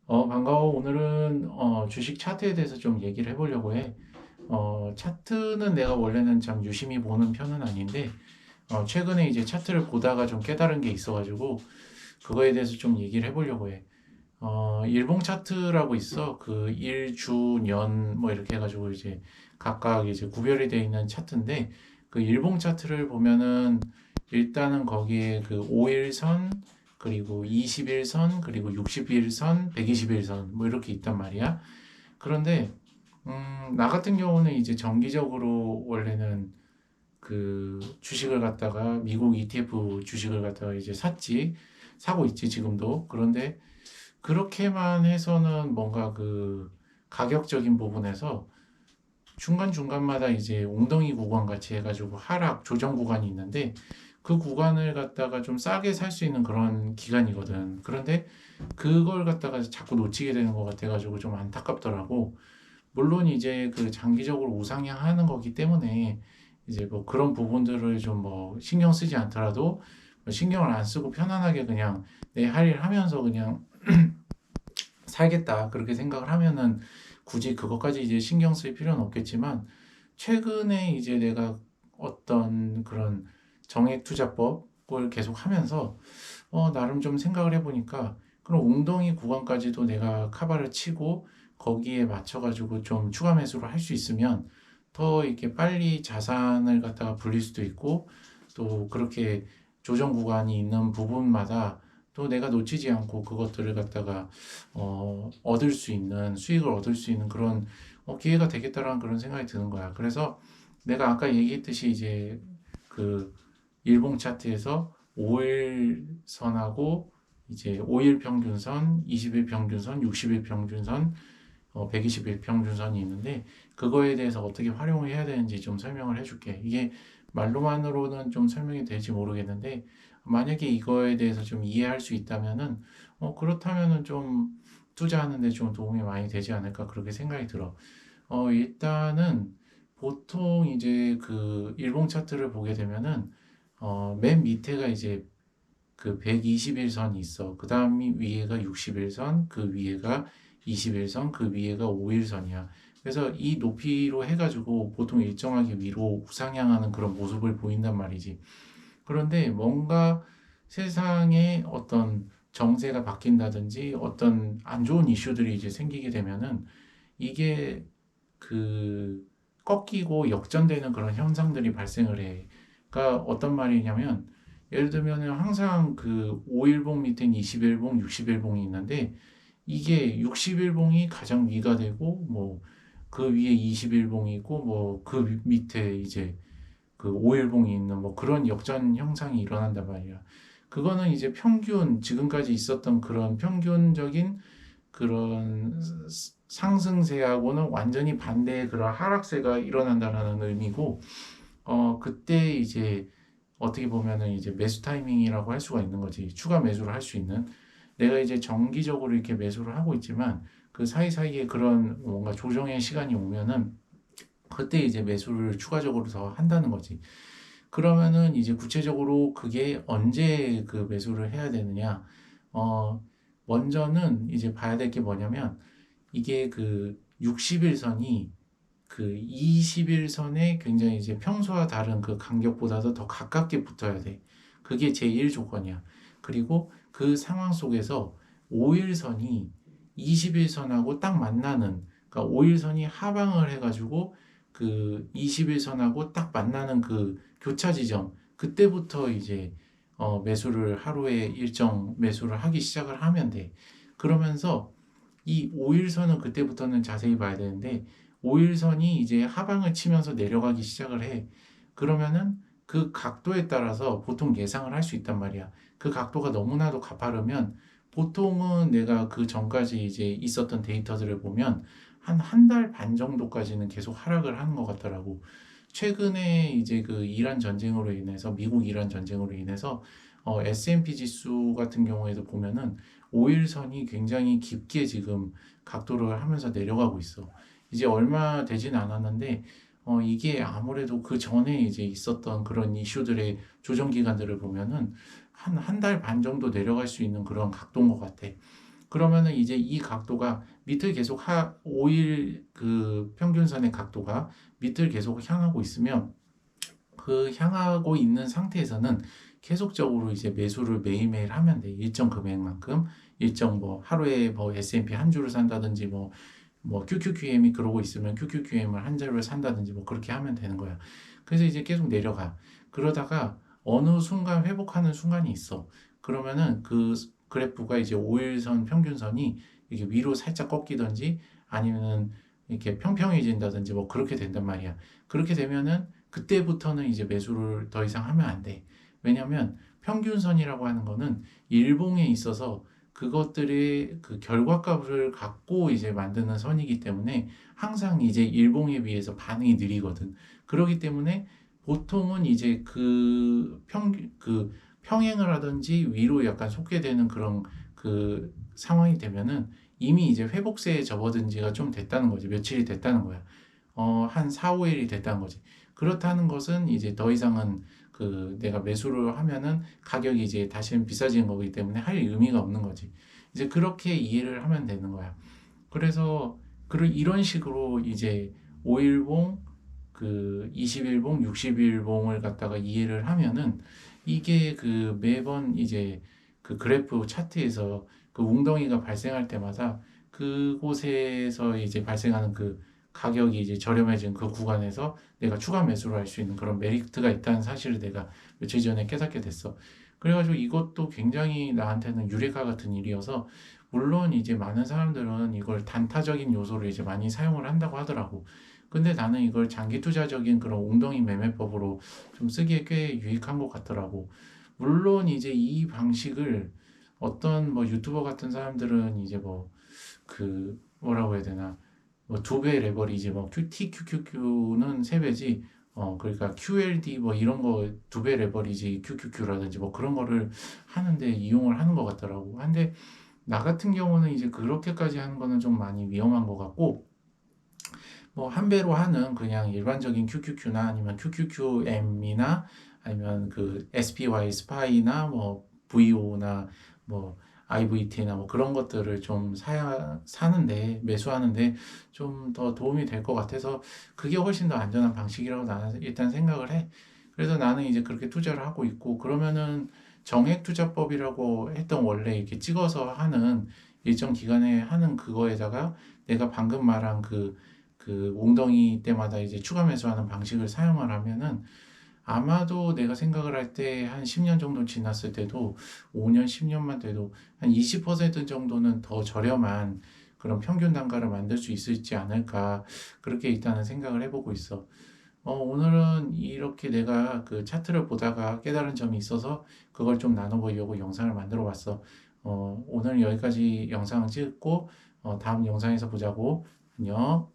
반가워. 오늘은 주식 차트에 대해서 좀 얘기를 해보려고 해. 차트는 내가 원래는 참 유심히 보는 편은 아닌데, 최근에 이제 차트를 보다가 좀 깨달은 게 있어가지고, 그거에 대해서 좀 얘기를 해보려고 해. 일봉 차트라고 있어. 그 일, 주, 년, 뭐 이렇게 해가지고 이제 각각 이제 구별이 되어 있는 차트인데, 그 일봉 차트를 보면은 일단은 거기에 그 5일선, 그리고 20일선, 그리고 60일선, 120일선, 뭐 이렇게 있단 말이야. 그런데, 나 같은 경우는 이제 정기적으로 원래는 그 주식을 갖다가 미국 ETF 주식을 갖다가 이제 사고 있지, 지금도. 그런데 그렇게만 해서는 뭔가 그 가격적인 부분에서 중간중간마다 이제 웅덩이 구간 같이 해가지고 하락, 조정 구간이 있는데 그 구간을 갖다가 좀 싸게 살 수 있는 그런 기간이거든. 그런데 그걸 갖다가 자꾸 놓치게 되는 것 같아가지고 좀 안타깝더라고. 물론 이제 그 장기적으로 우상향하는 거기 때문에 이제 뭐 그런 부분들을 좀 뭐 신경 쓰지 않더라도 뭐 신경을 안 쓰고 편안하게 그냥 내 할 일 하면서 그냥 살겠다 그렇게 생각을 하면은 굳이 그것까지 이제 신경 쓸 필요는 없겠지만 최근에 이제 내가 어떤 그런 정액 투자법을 계속 하면서 나름 좀 생각을 해보니까 그런 웅덩이 구간까지도 내가 카바를 치고 거기에 맞춰가지고 좀 추가 매수를 할 수 있으면 더 이렇게 빨리 자산을 갖다가 불릴 수도 있고 또 그렇게 조정 구간이 있는 부분마다 또 내가 놓치지 않고 그것들을 갖다가 얻을 수 있는 수익을 얻을 수 있는 그런 기회가 되겠다라는 그런 생각이 드는 거야. 그래서 내가 아까 얘기했듯이 이제 그 일봉 차트에서 5일 선하고 이제 5일 평균선, 20일 평균선, 60일 평균선, 120일 평균선이 있는데 그거에 대해서 어떻게 활용을 해야 되는지 좀 설명을 해줄게. 이게 말로만으로는 좀 설명이 될지 모르겠는데 만약에 이거에 대해서 좀 이해할 수 있다면은 그렇다면은 좀 투자하는데 좀 도움이 많이 되지 않을까 그렇게 생각이 들어. 일단은 보통 이제 그 일봉 차트를 보게 되면은 맨 밑에가 이제 그 121선이 있어. 그 다음 위에가 61선, 그 위에가 21선, 그 위에가 5일선이야. 그래서 이 높이로 해가지고 보통 일정하게 위로 우상향하는 그런 모습을 보인단 말이지. 그런데 뭔가 세상에 어떤 정세가 바뀐다든지 어떤 안 좋은 이슈들이 이제 생기게 되면은 이게 그 꺾이고 역전되는 그런 현상들이 발생을 해. 그러니까 어떤 말이냐면 예를 들면 항상 그 5일봉 밑엔 20일봉, 60일봉이 있는데 이게 60일봉이 가장 위가 되고 뭐 그 위에 20일봉이 있고 뭐 그 밑에 이제 그 5일봉이 있는 뭐 그런 역전 형상이 일어난단 말이야. 그거는 이제 평균 지금까지 있었던 그런 평균적인 그런 상승세하고는 완전히 반대의 그런 하락세가 일어난다라는 의미고, 그때 이제 어떻게 보면은 이제 매수 타이밍이라고 할 수가 있는 거지. 추가 매수를 할 수 있는. 내가 이제 정기적으로 이렇게 매수를 하고 있지만 그 사이사이에 그런 뭔가 조정의 시간이 오면은 그때 이제 매수를 추가적으로 더 한다는 거지. 그러면은 이제 구체적으로 그게 언제 그 매수를 해야 되느냐? 어, 먼저는 이제 봐야 될 게 뭐냐면 이게 그 60일선이 그 20일선에 굉장히 이제 평소와 다른 그 간격보다도 더 가깝게 붙어야 돼. 그게 제1 조건이야. 그리고 그 상황 속에서 5일선이 20일선하고 딱 만나는, 그러니까 5일선이 하방을 해가지고 그 20일선하고 딱 만나는 그 교차 지점, 그때부터 이제 매수를 하루에 일정 매수를 하기 시작을 하면 돼. 그러면서 이 5일선은 그때부터는 자세히 봐야 되는데 5일선이 이제 하방을 치면서 내려가기 시작을 해. 그러면은 그 각도에 따라서 보통 예상을 할 수 있단 말이야. 그 각도가 너무나도 가파르면 보통은 내가 그 전까지 이제 있었던 데이터들을 보면 한 달 반 정도까지는 계속 하락을 하는 것 같더라고. 최근에 이제 그 이란 전쟁으로 인해서 미국 이란 전쟁으로 인해서 S&P 지수 같은 경우에도 보면은 5일선이 굉장히 깊게 지금 각도를 하면서 내려가고 있어. 이제 얼마 되진 않았는데 이게 아무래도 그 전에 이제 있었던 그런 이슈들의 조정 기간들을 보면은 한 달 반 정도 내려갈 수 있는 그런 각도인 것 같아. 그러면은 이제 이 각도가 밑을 계속 5일 그 평균선의 각도가 밑을 계속 향하고 있으면 그 향하고 있는 상태에서는 계속적으로 이제 매수를 매일매일 하면 돼. 일정 금액만큼 일정 뭐 하루에 뭐 S&P 한 주를 산다든지 뭐 QQQM이 그러고 있으면 QQQM을 한 주를 산다든지 뭐 그렇게 하면 되는 거야. 그래서 이제 계속 내려가. 그러다가 어느 순간 회복하는 순간이 있어. 그러면은 그 그래프가 이제 5일선 평균선이 이게 위로 살짝 꺾이든지 아니면은 이렇게 평평해진다든지 뭐 그렇게 된단 말이야. 그렇게 되면은 그때부터는 이제 매수를 더 이상 하면 안 돼. 왜냐면 평균선이라고 하는 거는 일봉에 있어서 그것들의 그 결과값을 갖고 이제 만드는 선이기 때문에 항상 이제 일봉에 비해서 반응이 느리거든. 그렇기 때문에 보통은 이제 그 평행을 하든지 위로 약간 솟게 되는 그런 그 상황이 되면은 이미 이제 회복세에 접어든 지가 좀 됐다는 거지. 며칠이 됐다는 거야. 한 4, 5일이 됐다는 거지. 그렇다는 것은 이제 더 이상은 그 내가 매수를 하면은 가격이 이제 다시는 비싸지는 거기 때문에 할 의미가 없는 거지. 이제 그렇게 이해를 하면 되는 거야. 그래서 이런 식으로 이제 5일봉, 그 20일봉, 60일봉을 갖다가 이해를 하면은 이게 그 매번 이제 그 그래프 차트에서 그 웅덩이가 발생할 때마다 그곳에서 이제 발생하는 그 가격이 이제 저렴해진 그 구간에서 내가 추가 매수를 할 수 있는 그런 메리트가 있다는 사실을 내가 며칠 전에 깨닫게 됐어. 그래가지고 이것도 굉장히 나한테는 유레카 같은 일이어서 물론 이제 많은 사람들은 이걸 단타적인 요소를 이제 많이 사용을 한다고 하더라고. 근데 나는 이걸 장기 투자적인 그런 웅덩이 매매법으로 좀 쓰기에 꽤 유익한 것 같더라고. 물론 이제 이 방식을 어떤 뭐 유튜버 같은 사람들은 이제 뭐 그 뭐라고 해야 되나 뭐 두 배 레버리지 뭐 TQQQ는 세 배지 그러니까 QLD 뭐 이런 거 두 배 레버리지 QQQ라든지 뭐 그런 거를 하는데 이용을 하는 것 같더라고. 근데 나 같은 경우는 이제 그렇게까지 하는 거는 좀 많이 위험한 것 같고 뭐 한 배로 하는 그냥 일반적인 QQQ나 아니면 QQQM이나 아니면 그 SPY 스파이나 뭐 VO나 뭐 IVT나 뭐 그런 것들을 좀 사는데 매수하는데 좀 더 도움이 될 것 같아서 그게 훨씬 더 안전한 방식이라고 나는 일단 생각을 해. 그래서 나는 이제 그렇게 투자를 하고 있고 그러면은 정액 투자법이라고 했던 원래 이렇게 찍어서 하는 일정 기간에 하는 그거에다가 내가 방금 말한 그 웅덩이 때마다 이제 추가 매수하는 방식을 사용을 하면은 아마도 내가 생각을 할 때 한 10년 정도 지났을 때도 5년, 10년만 돼도 한 20% 정도는 더 저렴한 그런 평균 단가를 만들 수 있을지 않을까 그렇게 일단은 생각을 해보고 있어. 오늘은 이렇게 내가 그 차트를 보다가 깨달은 점이 있어서 그걸 좀 나눠보려고 영상을 만들어 봤어. 오늘 여기까지 영상을 찍고 다음 영상에서 보자고. 안녕.